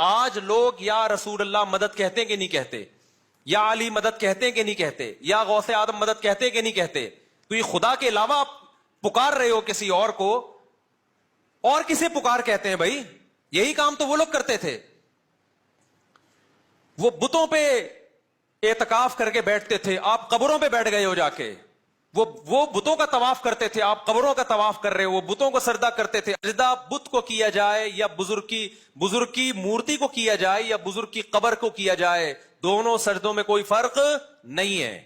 آج لوگ یا رسول اللہ مدد کہتے ہیں کہ نہیں کہتے, یا علی مدد کہتے ہیں کہ نہیں کہتے, یا غوث آدم مدد کہتے ہیں کہ نہیں کہتے؟ تو یہ خدا کے علاوہ آپ پکار رہے ہو کسی اور کو, اور کسے پکار کہتے ہیں بھائی؟ یہی کام تو وہ لوگ کرتے تھے. وہ بتوں پہ اعتکاف کر کے بیٹھتے تھے, آپ قبروں پہ بیٹھ گئے ہو جا کے. وہ بتوں کا طواف کرتے تھے, آپ قبروں کا طواف کر رہے ہو. وہ بتوں کو سجدہ کرتے تھے. سجدہ بت کو کیا جائے یا بزرگ کی مورتی کو کیا جائے یا بزرگ کی قبر کو کیا جائے, دونوں سجدوں میں کوئی فرق نہیں ہے.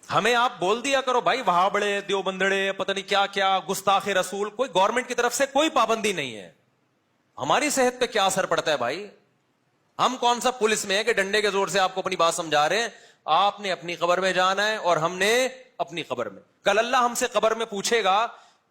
ہمیں آپ بول دیا کرو بھائی وہابڑے, دیوبندڑے, پتہ نہیں کیا کیا, گستاخ رسول. کوئی گورنمنٹ کی طرف سے کوئی پابندی نہیں ہے. ہماری صحت پہ کیا اثر پڑتا ہے بھائی؟ ہم کون سا پولیس میں ہے کہ ڈنڈے کے زور سے آپ کو اپنی بات سمجھا رہے ہیں؟ آپ نے اپنی قبر میں جانا ہے اور ہم نے اپنی قبر میں. کل اللہ ہم سے قبر میں پوچھے گا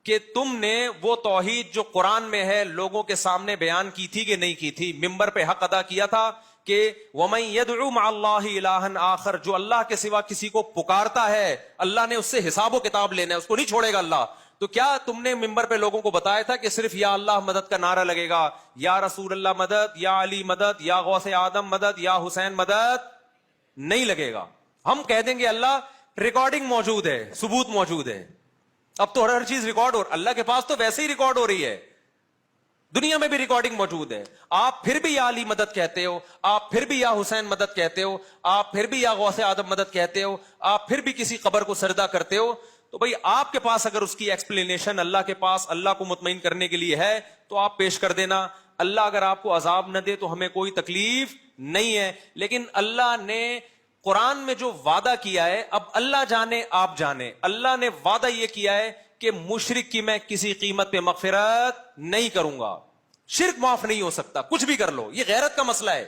کہ تم نے وہ توحید جو قرآن میں ہے لوگوں کے سامنے بیان کی تھی کہ نہیں کی تھی؟ ممبر پہ حق ادا کیا تھا کہ وَمَن يَدْعُ مَعَ اللَّهِ إِلَٰهًا آخر, جو اللہ کے سوا کسی کو پکارتا ہے اللہ نے اس سے حساب و کتاب لینا ہے, اس کو نہیں چھوڑے گا اللہ. تو کیا تم نے ممبر پہ لوگوں کو بتایا تھا کہ صرف یا اللہ مدد کا نعرہ لگے گا, یا رسول اللہ مدد, یا علی مدد, یا غوث آدم مدد, یا حسین مدد؟ نہیں لگے گا. ہم کہہ دیں گے اللہ ریکارڈنگ موجود ہے, ثبوت موجود ہے. اب تو ہر چیز ریکارڈ اللہ کے پاس تو ویسے ہی ریکارڈ ہو رہی ہے, دنیا میں بھی ریکارڈنگ موجود ہے. آپ پھر بھی یا علی مدد کہتے ہو, آپ پھر بھی یا حسین مدد کہتے ہو, آپ پھر بھی یا غوث آدم مدد کہتے ہو, آپ پھر بھی کسی قبر کو سجدہ کرتے ہو. تو بھئی آپ کے پاس اگر اس کی ایکسپلینیشن اللہ کے پاس اللہ کو مطمئن کرنے کے لیے ہے تو آپ پیش کر دینا. اللہ اگر آپ کو عذاب نہ دے تو ہمیں کوئی تکلیف نہیں ہے. لیکن اللہ نے قرآن میں جو وعدہ کیا ہے, اب اللہ جانے آپ جانے, اللہ نے وعدہ یہ کیا ہے کہ مشرک کی میں کسی قیمت پہ مغفرت نہیں کروں گا. شرک معاف نہیں ہو سکتا, کچھ بھی کر لو. یہ غیرت کا مسئلہ ہے.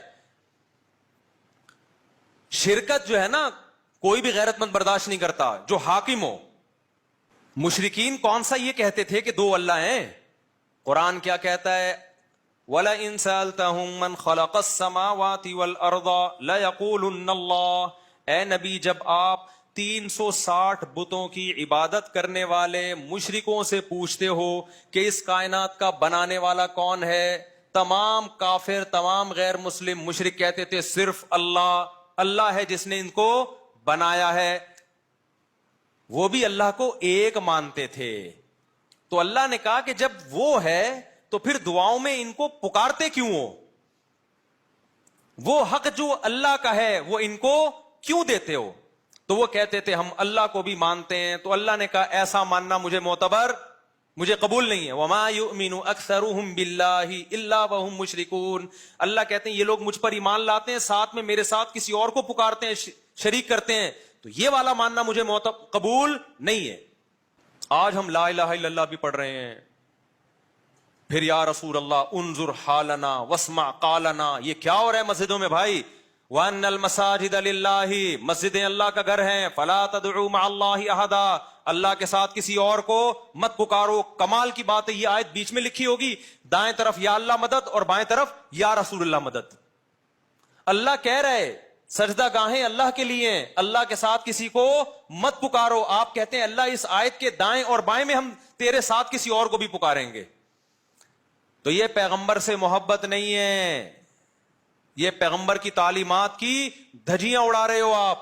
شرکت جو ہے نا کوئی بھی غیرت مند برداشت نہیں کرتا جو حاکم ہو. مشرکین کون سا یہ کہتے تھے کہ دو اللہ ہیں؟ قرآن کیا کہتا ہے؟ وَلَئِن سَأَلْتَهُم مَّنْ خَلَقَ السَّمَاوَاتِ وَالْأَرْضَ لَيَقُولُنَّ اللَّهُ. اے نبی جب آپ 360 بتوں کی عبادت کرنے والے مشرکوں سے پوچھتے ہو کہ اس کائنات کا بنانے والا کون ہے, تمام کافر, تمام غیر مسلم مشرک کہتے تھے صرف اللہ, اللہ ہے جس نے ان کو بنایا ہے. وہ بھی اللہ کو ایک مانتے تھے. تو اللہ نے کہا کہ جب وہ ہے تو پھر دعاؤں میں ان کو پکارتے کیوں ہو؟ وہ حق جو اللہ کا ہے وہ ان کو کیوں دیتے ہو؟ تو وہ کہتے تھے ہم اللہ کو بھی مانتے ہیں. تو اللہ نے کہا ایسا ماننا مجھے معتبر, مجھے قبول نہیں ہے. وَمَا يُؤْمِنُ أَكْثَرُهُمْ بِاللَّهِ إِلَّا وَهُمْ مُشْرِكُونَ. اللہ کہتے ہیں یہ لوگ مجھ پر ایمان لاتے ہیں, ساتھ میں میرے ساتھ کسی اور کو پکارتے ہیں, شریک کرتے ہیں. تو یہ والا ماننا مجھے قبول نہیں ہے. آج ہم لا الہ الا اللہ بھی پڑھ رہے ہیں, پھر یا رسول اللہ انظر حالنا واسمع قالنا. یہ کیا ہو رہا ہے مسجدوں میں بھائی؟ وَأَنَّ الْمَسَاجِدَ لِلَّهِ, مسجدیں اللہ کا گھر ہیں. فَلَا تَدْعُوا مَعَ اللَّهِ أَحَدًا, اللہ کے ساتھ کسی اور کو مت پکارو. کمال کی بات ہے یہ آیت بیچ میں لکھی ہوگی, دائیں طرف یا اللہ مدد اور بائیں طرف یا رسول اللہ مدد. اللہ کہہ رہے سجدہ گاہیں اللہ کے لیے ہیں, اللہ کے ساتھ کسی کو مت پکارو. آپ کہتے ہیں اللہ اس آیت کے دائیں اور بائیں میں ہم تیرے ساتھ کسی اور کو بھی پکاریں گے. تو یہ پیغمبر سے محبت نہیں ہے, یہ پیغمبر کی تعلیمات کی دھجیاں اڑا رہے ہو آپ.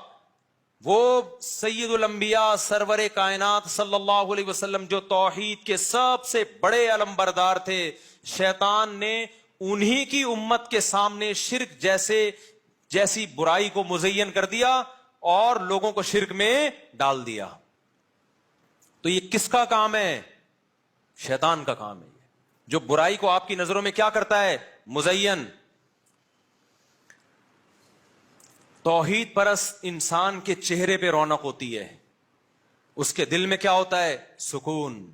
وہ سید الانبیاء سرور کائنات صلی اللہ علیہ وسلم جو توحید کے سب سے بڑے علم بردار تھے, شیطان نے انہی کی امت کے سامنے شرک جیسی برائی کو مزین کر دیا اور لوگوں کو شرک میں ڈال دیا. تو یہ کس کا کام ہے؟ شیطان کا کام ہے, جو برائی کو آپ کی نظروں میں کیا کرتا ہے؟ مزین. توحید پرست انسان کے چہرے پہ رونق ہوتی ہے, اس کے دل میں کیا ہوتا ہے؟ سکون.